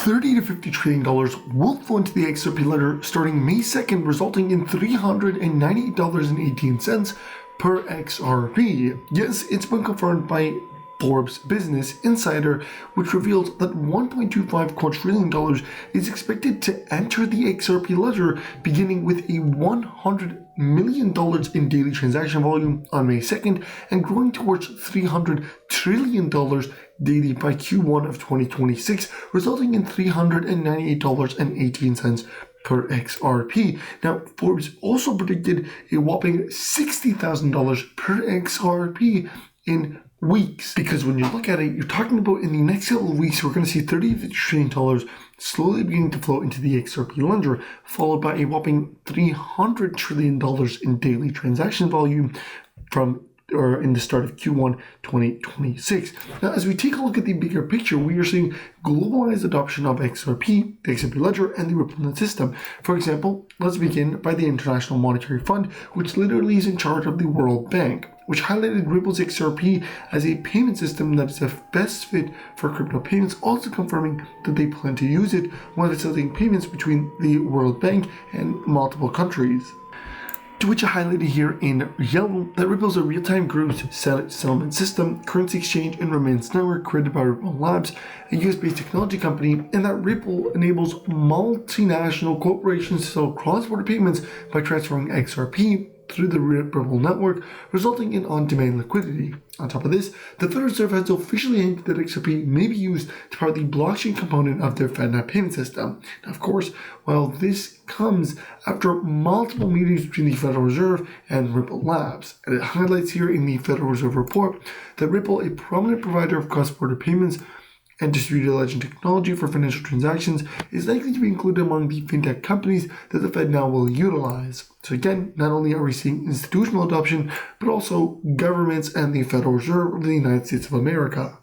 $30 to $50 trillion will flow into the XRP ledger starting May 2nd, resulting in $398.18 per XRP. Yes, it's been confirmed by Forbes Business Insider, which revealed that $1.25 quadrillion is expected to enter the XRP ledger, beginning with a $100 million in daily transaction volume on May 2nd and growing towards $300 trillion daily by Q1 of 2026, resulting in $398.18 per XRP. Now, Forbes also predicted a whopping $60,000 per XRP in weeks, because when you look at it, you're talking about in the next couple of weeks, we're going to see $30 trillion slowly beginning to flow into the XRP ledger, followed by a whopping $300 trillion in daily transaction volume in the start of Q1 2026. Now, as we take a look at the bigger picture, we are seeing globalized adoption of XRP, the XRP ledger, and the Ripple net system. For example, let's begin by the International Monetary Fund, which literally is in charge of the World Bank, which highlighted Ripple's XRP as a payment system that is the best fit for crypto payments, also confirming that they plan to use it when facilitating payments between the World Bank and multiple countries. To which I highlighted here in yellow that Ripple is a real-time gross settlement system, currency exchange, and remittance network created by Ripple Labs, a US-based technology company, and that Ripple enables multinational corporations to settle cross-border payments by transferring XRP through the Ripple network, resulting in on-demand liquidity. On top of this, the Federal Reserve has officially hinted that XRP may be used to power the blockchain component of their FedNet payment system. Now, of course, while this comes after multiple meetings between the Federal Reserve and Ripple Labs, and it highlights here in the Federal Reserve report that Ripple, a prominent provider of cross-border payments and distributed ledger technology for financial transactions, is likely to be included among the fintech companies that the Fed now will utilize. So again, not only are we seeing institutional adoption, but also governments and the Federal Reserve of the United States of America.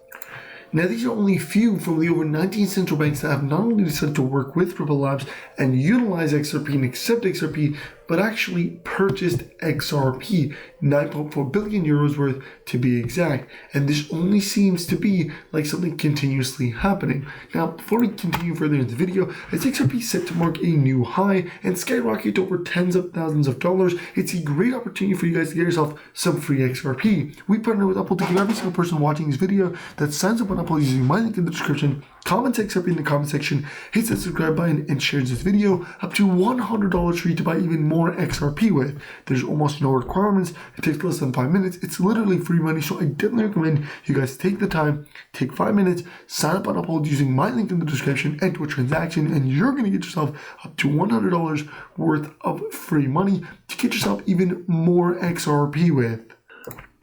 Now, these are only a few from the over 19 central banks that have not only decided to work with Ripple Labs and utilize XRP and accept XRP, but actually purchased XRP, 9.4 billion euros worth to be exact. And this only seems to be like something continuously happening. Now, before we continue further in the video, as XRP is set to mark a new high and skyrocket to over tens of thousands of dollars, it's a great opportunity for you guys to get yourself some free XRP. We partner with Apple to give every single person watching this video that signs up on Apple using my link in the description, comments XRP in the comment section, hits that subscribe button, and shares this video up to $100 for you to buy even more XRP with. There's almost no requirements. It takes less than 5 minutes. It's literally free money, so I definitely recommend you guys take the time, take 5 minutes, sign up on Uphold using my link in the description, enter a transaction, and you're going to get yourself up to $100 worth of free money to get yourself even more XRP with.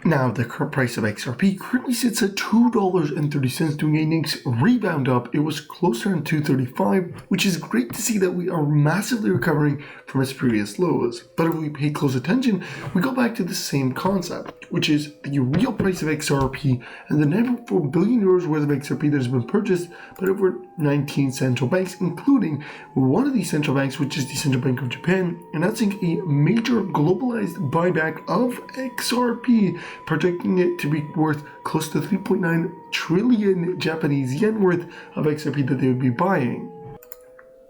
Now, the current price of XRP currently sits at $2.30, doing a nice rebound up. It was closer to $2.35, which is great to see that we are massively recovering from its previous lows. But if we pay close attention, we go back to the same concept, which is the real price of XRP and the 9.4 billion euros worth of XRP that has been purchased by over 19 central banks, including one of these central banks, which is the Central Bank of Japan, announcing a major globalized buyback of XRP, predicting it to be worth close to 3.9 trillion Japanese yen worth of XRP that they would be buying.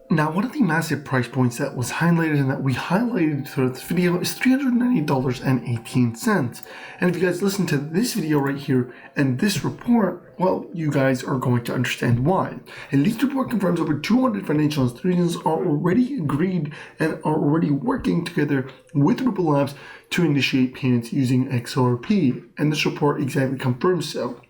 Now, one of the massive price points that was highlighted and that we highlighted throughout this video is $390.18. And if you guys listen to this video right here and this report, well, you guys are going to understand why. A leaked report confirms over 200 financial institutions are already agreed and are already working together with Ripple Labs to initiate payments using XRP. And this report exactly confirms so.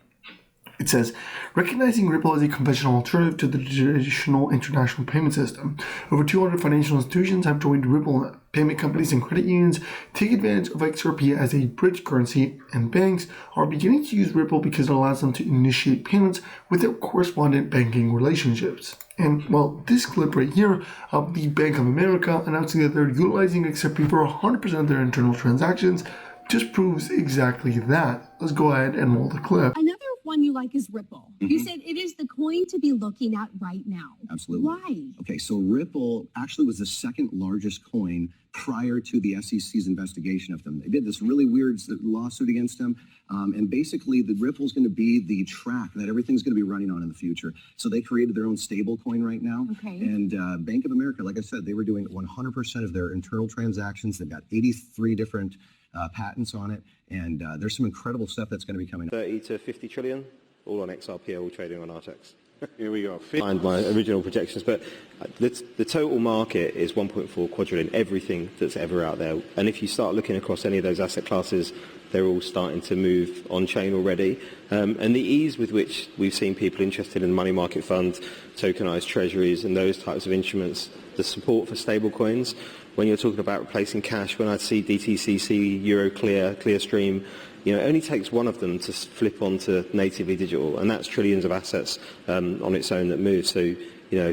It says, recognizing Ripple as a conventional alternative to the traditional international payment system, over 200 financial institutions have joined Ripple. Payment companies and credit unions take advantage of XRP as a bridge currency, and banks are beginning to use Ripple because it allows them to initiate payments without correspondent banking relationships. And well, this clip right here of the Bank of America announcing that they're utilizing XRP for 100% of their internal transactions just proves exactly that. Let's go ahead and roll the clip. Another one you like is Ripple. You said it is the coin to be looking at right now. Absolutely. Why? Okay, so Ripple actually was the second largest coin prior to the SEC's investigation of them. They did this really weird lawsuit against them. And basically, the Ripple is going to be the track that everything's going to be running on in the future. So they created their own stable coin right now. Okay. And Bank of America, like I said, they were doing 100% of their internal transactions. They've got 83 different patents on it. And there's some incredible stuff that's going to be coming up. 30 to 50 trillion, all on XRP, all trading on Artex. Here we go. Find my original projections, but the total market is 1.4 quadrillion, everything that's ever out there. And if you start looking across any of those asset classes, they're all starting to move on-chain already. And the ease with which we've seen people interested in money market funds, tokenized treasuries, and those types of instruments, the support for stable coins, when you're talking about replacing cash, when I see DTCC, Euroclear, Clearstream, it only takes one of them to flip onto natively digital, and that's trillions of assets on its own that move. So,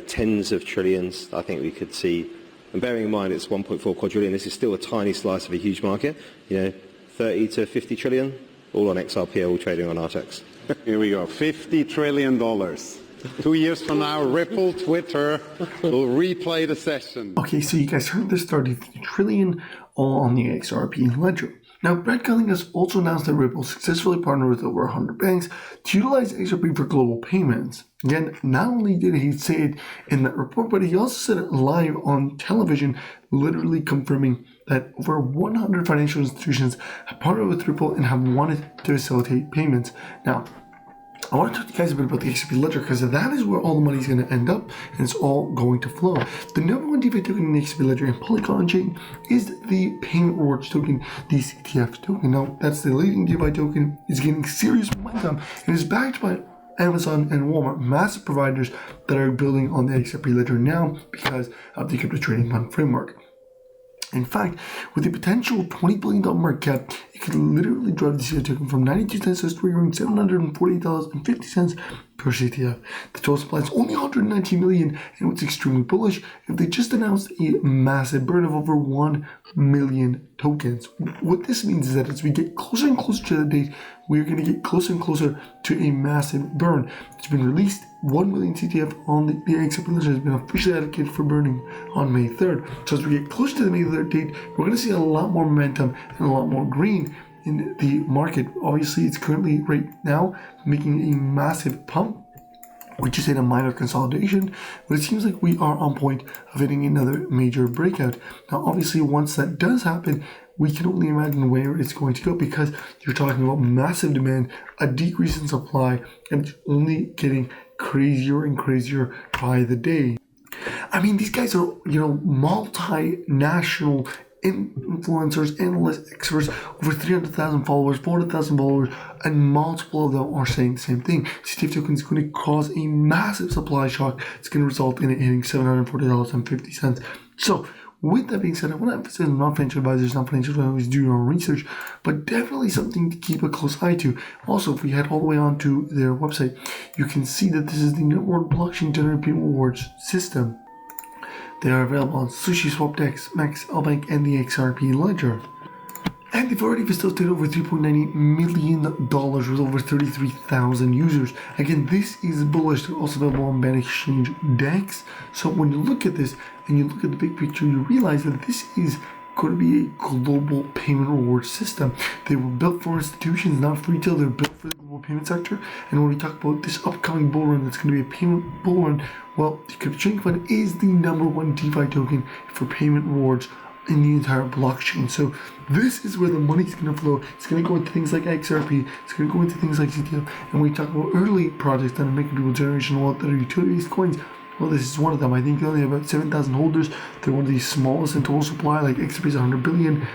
tens of trillions I think we could see. And bearing in mind it's 1.4 quadrillion, this is still a tiny slice of a huge market. 30 to 50 trillion, all on XRP, all trading on Artex. Here we go. $50 trillion. 2 years from now, Ripple, Twitter will replay the session. Okay, so you guys heard this 30 trillion all on the XRP ledger. Now, Brett Gilling has also announced that Ripple successfully partnered with over 100 banks to utilize XRP for global payments. Again, not only did he say it in that report, but he also said it live on television, literally confirming that over 100 financial institutions have partnered with Ripple and have wanted to facilitate payments. Now, I want to talk to you guys a bit about the XRP ledger because that is where all the money is going to end up and it's all going to flow. The number one DeFi token in the XRP ledger and Polygon chain is the payment rewards token, the CTF token. Now, that's the leading DeFi token. It's gaining serious momentum and is backed by Amazon and Walmart, massive providers that are building on the XRP ledger now because of the crypto trading fund framework. In fact, with a potential $20 billion market cap, it could literally drive the CTF token from 92 cents to $348.50 per CTF. The total supply is only 119 million, and what's extremely bullish, if they just announced a massive burn of over 1 million tokens. What this means is that as we get closer and closer to the date, we're going to get closer and closer to a massive burn. It's been released. 1 million CTF on the XRP ledger has been officially allocated for burning on May 3rd. So as we get closer to the May 3rd date, we're going to see a lot more momentum and a lot more green in the market. Obviously, it's currently right now making a massive pump. We just hit a minor consolidation, but it seems like we are on point of hitting another major breakout. Now, obviously, once that does happen, we can only imagine where it's going to go because you're talking about massive demand, a decrease in supply, and it's only getting crazier and crazier by the day. I mean, these guys are, multinational influencers, analysts, experts, over 300,000 followers, 400,000 followers, and multiple of them are saying the same thing. CTF token is going to cause a massive supply shock. It's going to result in it hitting $740.50. So, with that being said, I want to emphasize non-financial advisors, non-financial advisors do your own research, but definitely something to keep a close eye to. Also, if we head all the way onto their website, you can see that this is the network blockchain generated payment rewards system. They are available on Sushi, SwapDex, Max, Albank, and the XRP ledger. And they've already facilitated over $3.98 million with over 33,000 users. Again, this is bullish. They're also available on Buyback Exchange DEX. So when you look at this and you look at the big picture, you realize that this is going to be a global payment reward system. They were built for institutions, not for retail. They're built for the global payment sector. And when we talk about this upcoming bull run, that's going to be a payment bull run, well, the crypto trading fund is the number one DeFi token for payment rewards in the entire blockchain. So this is where the money's going to flow. It's going to go into things like XRP. It's going to go into things like CTF. And we talk about early projects that are making people generational wealth that are utility-based coins. Well, this is one of them. I think they only have about 7,000 holders. They're one of the smallest in total supply. Like XRP is 100 billion,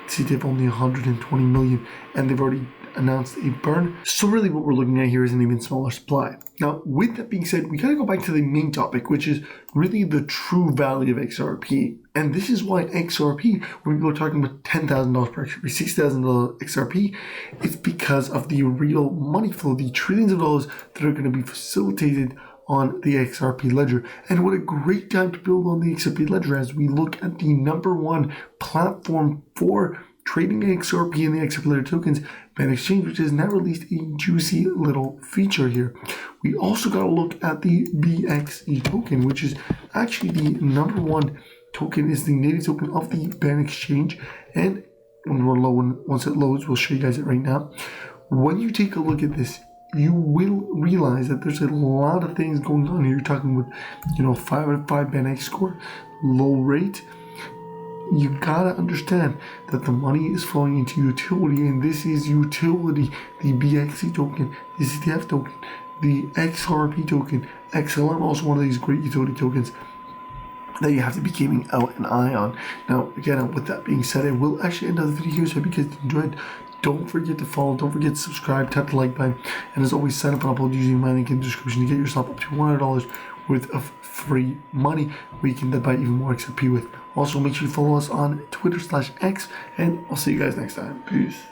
CTF only 120 million, and they've already announced a burn. So really what we're looking at here is an even smaller supply. Now, with that being said, we gotta go back to the main topic, which is really the true value of XRP. And this is why XRP, when people are talking about $10,000 per XRP, $6,000 XRP, it's because of the real money flow, the trillions of dollars that are going to be facilitated on the XRP ledger. And what a great time to build on the XRP ledger as we look at the number one platform for trading XRP and the XRP ledger tokens, Buyback Exchange, which has now released a juicy little feature here. We also got to look at the BXE token, which is actually the number one token is the native token of the BAN exchange, and when we're low, once it loads, we'll show you guys it right now. When you take a look at this, you will realize that there's a lot of things going on here. You're talking with, 5 out of 5 BAN score, low rate. You gotta understand that the money is flowing into utility, and this is utility. The BXC token, the CTF token, the XRP token, XLM, also one of these great utility tokens that you have to be keeping out an eye on. Now, again, with that being said, I will actually end the video here, so I hope you guys enjoyed. Don't forget to follow, don't forget to subscribe, tap the like button, and as always, sign up and upload using my link in the description to get yourself up to $100 worth of free money where you can then buy even more XRP with. Also, make sure you follow us on Twitter/X, and I'll see you guys next time. Peace.